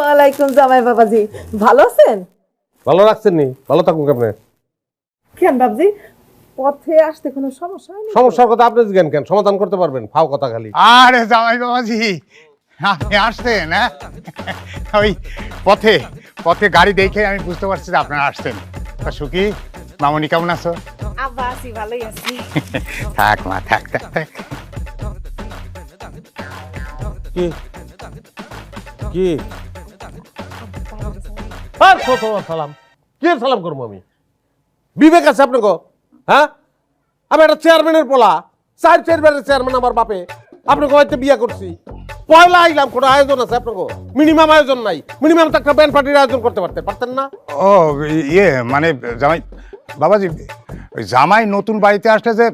ওয়ালাইকুম জামাই বাবাজি, ভালো আছেন? ভালো রাখছেন নি? ভালো থাকুন কেমনে? কেন বাবজি, পথে আসতে কোনো সমস্যা হয়নি? সমস্যার কথা আপনি জিজ্ঞেন কেন? সমাধান করতে পারবেন, ফাও কথা খালি। আরে জামাই বাবাজি, আপনি আসছেন? হ্যাঁ, ওই পথে পথে গাড়ি দেখে আমি বুঝতে পারছি যে আপনারা আসছেন। তা সুখী, মামনি কেমন আছো? আব্বা আছি, ভালোই আছি। থাক মা, থাক থাক থাক। কি কি সালাম কি সালাম করবো আমি? বিবেক আছে আপনাকে? হ্যাঁ, আমি একটা চেয়ারম্যানের পোলা, চেয়ারম্যানের চেয়ারম্যান আমার বাপে। আপনাকে হয়তো বিয়ে করছি, পয়লা আইলাম, কোনো আয়োজন আছে আপনাকে? মিনিমাম আয়োজন নাই। মিনিমাম তো একটা ব্যান্ড পার্টির আয়োজন করতে পারতেন না? ও মানে জামাই বাবাজি, ওই জামাই নতুন বাড়িতে আসলে যে